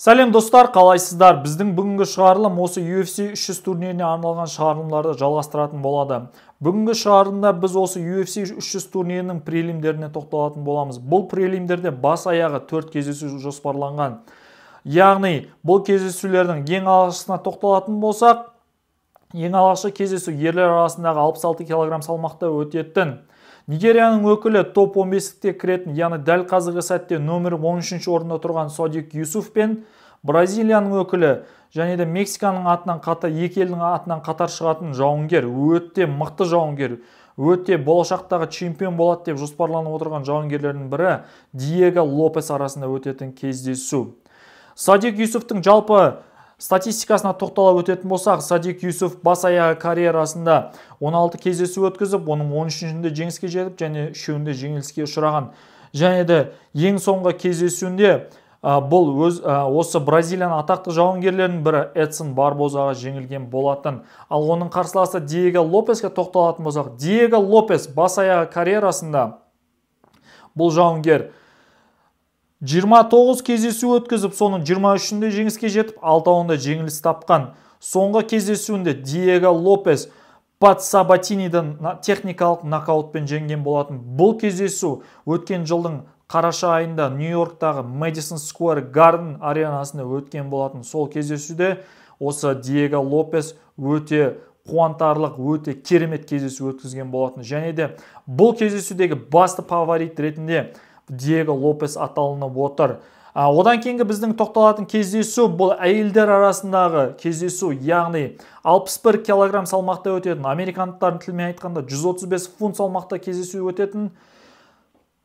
Сәлем достар, қалайсыздар? Біздің бүгінгі шығарылым осы UFC 300 турниріне арналған шығарылымдарды жалғастыратын болады. Бүгінгі шығарылымда біз осы UFC 300 турнирінің прелимдеріне тоқталатын боламыз. Бұл прелимдерде бас аяғы 4 кездесу жоспарланған. Яғни, бұл кездесулердің ең алғашқысына тоқталатын болсақ, ең алғашқы кездесу ерлер арасындағы 66 кг салмақта өтетін. Нигерияның өкілі топ 15-ке кіретін, яғни дәл қазіргі сәтте номер 13-ші орында тұрған Содик Юсуф пен Бразилияның өкілі және де Мексиканың атынан қатар, екі елдің атынан қатар шығатын жауынгер, өте мықты жауынгер, өте болашақтағы чемпион болады деп жоспарланып отырған жауынгерлердің бірі Диего Лопес арасында өтетін кездесу. Содик Юсуфтың жалпы статистикасына тоқталып өтетін болсақ, Содик Юсуф бас аяғы карьерасында 16 кездесу өткізіп, оның 13-шінде жеңіске жетіп, және 3-інде жеңіліске ұшыраған. Және де ең соңғы кездесуінде бұл осы Бразилияның атақты жауынгерлерінің бірі Эдсон Барбозаға жеңілген болатын. Ал оның қарсыласы Диего Лопеске тоқталатын болсақ, Диего Лопес бас аяғы карьерасында бұл жауынгер 29 кездесу өткізіп, соның 23-інде жеңіске жетіп, 6-ында жеңіліс тапқан. Соңғы кездесуінде Диего Лопес Пат Сабатинидің техникалық нокаутпен жеңген болатын. Бұл кездесу өткен жылдың қараша айында Нью-Йорктағы Madison Square Garden аренасында өткен болатын. Сол кездесуде осы Диего Лопес өте қуантарлық, өте керемет кездесу өткізген болатын. Және де бұл кездесудегі басты фаворит ретінде Диего Лопес аталынып отыр. Одан кейінгі біздің тоқталатын кездесу бұл әйелдер арасындағы кездесу, яғни 61 кг салмақта өтетін, американдықтардың тілімен айтқанда 135 фунт салмақта кездесу өтетін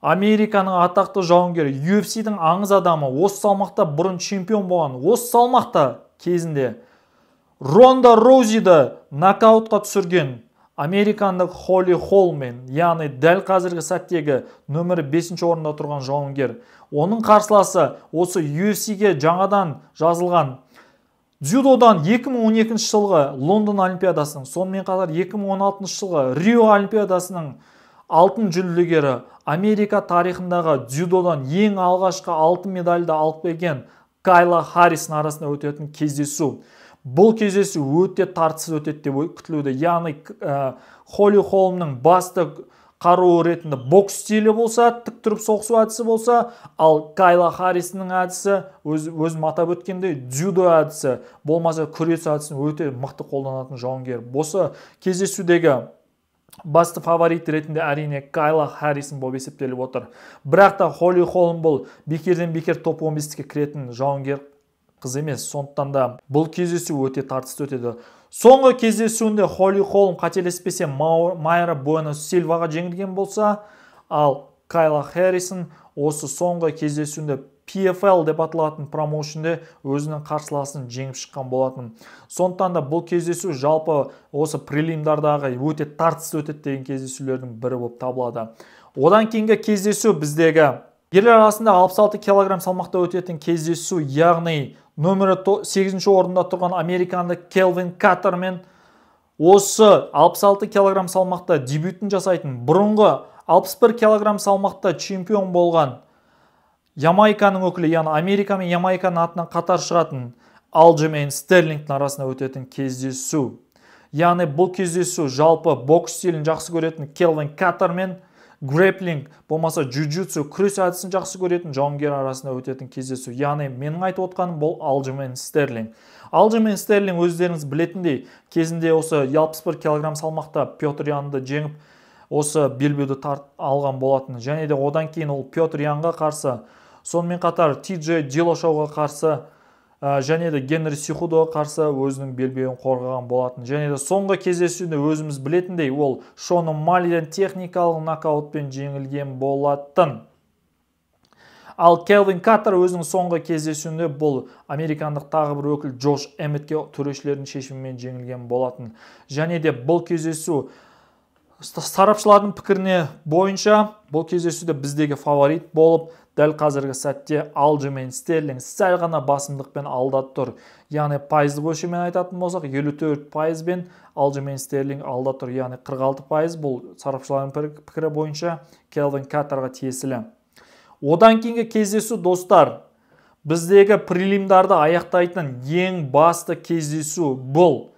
Американың атақты жауынгері, UFC-дің аңыз адамы, осы салмақта бұрын чемпион болған, осы салмақта кезінде Ронда Роузиді нокаутқа түсірген американдық Холли Холмен, яғни дәл қазіргі сәттегі нөмірі 5-ші орында тұрған жауынгер. Оның қарсыласы осы UFC-ге жаңадан жазылған дзюдодан 2012 жылғы Лондон Олимпиадасының, сонымен қатар 2016 жылғы Рио Олимпиадасының алтын жүлдегері, Америка тарихындағы дзюдодан ең алғашқы алтын медальді алып келген Кайла Харрисон арасында өтетін кездесу. Бұл кездесу өте тартысыз өтеді деп күтілуде. Яғни Холли Холмның басты қаруы ретінде бокс стилі болса, тік тұрып соғысу әдісі болса, ал Кайла Харрисонның әдісі өзім атап өткендей дзюдо әдісі, болмаса күрес әдісін өте мықты қолданатын жауынгер. Осы кездесудегі басты фаворит ретінде әрине Кайла Харрисон болып есептеліп отыр. Бірақ та Холли Холм бұл бекерден бекер топ 15-ке кіретін жауынгер қыз емес, сондықтан да бұл кездесу өте тартысты өтеді. Соңғы кездесуінде Холли Холм қателеспесе Майра Буэнос Сильваға жеңілген болса, ал Кайла Харрисон осы соңғы кездесуінде PFL деп аталатын промоушнде өзінің қарсыласын жеңіп шыққан болатын. Сондықтан да бұл кездесу жалпы осы прелимдардағы өте тартысты өтеді деген кездесулердің бірі болып табылады. Одан кейінгі кездесу біздегі ерлер арасында 66 кг салмақта өтетін кездесу, яғни нөмірі 8-ші орында тұрған американдық Келвин Каттер мен осы 66 кг салмақта дебютін жасайтын, бұрынғы 61 кг салмақта чемпион болған Ямайканың өкілі, яғни Америка мен Ямайканың атынан қатар шығатын Алджемейн Стерлингтің арасында өтетін кездесу. Яғни бұл кездесу жалпы бокс стилін жақсы көретін Келвин Каттер мен грэплинг, болмаса джиу-джитсу, күрес әдісін жақсы көретін жауынгер арасында өтетін кездесу. Яғни менің айтып отқаным бұл Алджемейн Стерлинг. Алджемейн Стерлинг өздеріңіз білетіндей, кезінде осы 61 кг салмақта Петр Янды жеңіп, осы белбеуді алған болатын. Және де одан кейін ол Петр Янға қарсы, сонымен қатар TJ Диллошауға қарсы, және де Генри Сихудоға қарсы өзінің белбеуін қорғаған болатын. Және де соңғы кездесуінде өзіміз білетіндей, ол Шон О'Маллиден техникалық нокаутпен жеңілген болатын. Ал Келвин Каттер өзінің соңғы кездесуінде бұл американдық тағы бір өкіл Джош Эмметке төрешілердің шешімімен жеңілген болатын. Және де бұл кездесу сарапшылардың пікіріне бойынша бұл кездесуде біздегі фаворит болып, дәл қазіргі сәтте Алджемейн Стерлинг сәл ғана басымдықпен алда тұр. Яғни пайыздық өлшеммен айтатын болсақ, 54%бен Алджемейн Стерлинг алда тұр. Яғни 46% бұл сарапшылардың пікірі бойынша Келвин Каттерға тиесілі. Одан кейінгі кездесу достар, біздегі прелимдарды аяқтайтын ең басты кездесу бұл.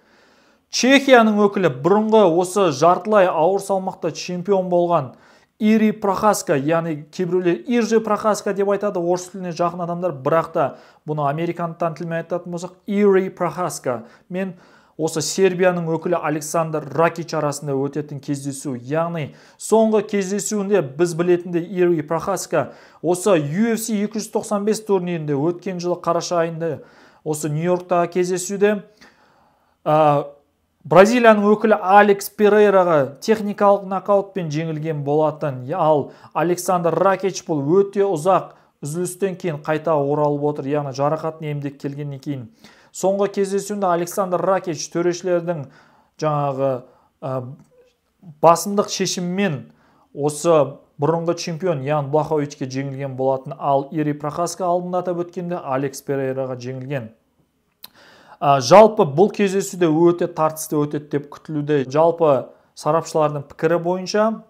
Чехияның өкілі бұрынғы осы жартылай ауыр салмақта чемпион болған Ири Прохаска, яғни кейбіреулер Иржи Прохаска деп айтады, орыс тіліне жақын адамдар, бірақ та бұны американдық тілмен айтатын болсақ Ири Прохаска мен осы Сербияның өкілі Александр Ракич арасында өтетін кездесу. Яғни соңғы кездесуінде біз білетінде Ири Прохаска осы UFC 295 турнирінде өткен жылы қараша айында осы Нью-Йорктағы кездесуде Бразилияның өкілі Алекс Перейраға техникалық нокаутпен жеңілген болатын. Ал Александр Ракич бұл өте ұзақ үзілістен кейін қайта оралып отыр, яғни жарақатын емдеп келгеннен кейін. Соңғы кездесуінде Александр Ракич төрешілердің жаңағы басымдық шешіммен осы бұрынғы чемпион Ян Блаховичке жеңілген болатын. Ал Ири Прохаска алдында атап өткенде Алекс Перейраға жеңілген. Жалпы бұл кездесуде өте тартысты өтеді деп күтілуде. Жалпы сарапшылардың пікірі бойынша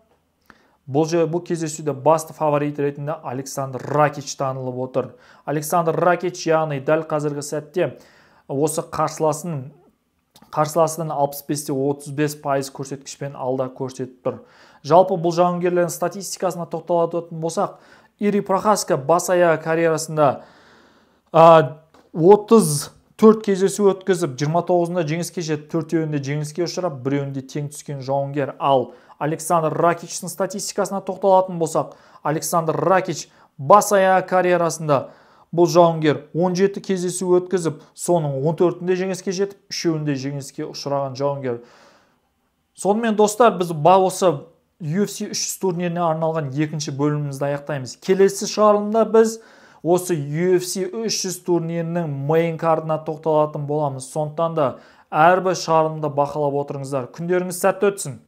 бұл кездесуде басты фаворит ретінде Александр Ракич танылып отыр. Александр Ракич яғни дәл қазіргі сәтте осы қарсыласының 65-35% көрсеткішпен алда көрсетіп тұр. Жалпы бұл жауынгерлердің статистикасына тоқталатын болсақ, Ири Прохаска бас аяғы карьерасында 34 кездесу өткізіп, 29-ында жеңіске жетіп, 4-еуінде жеңіске ұшырап, 1-еуінде тең түскен жауынгер. Ал Александр Ракичтің статистикасына тоқталатын болсақ, Александр Ракич бас аяғы карьерасында бұл жауынгер 17 кездесу өткізіп, соның 14-інде жеңіске жетіп, 3-еуінде жеңіске ұшыраған жауынгер. Сонымен достар, біз осы UFC 300 турниріне арналған екінші бөлімімізді аяқтаймыз. Келесі шығарылымда біз осы UFC 300 турнирінің мейн кардына тоқталатын боламыз. Сондықтан да әрбір шығарылымды бақылап отырыңыздар. Күндеріңіз сәтті өтсін.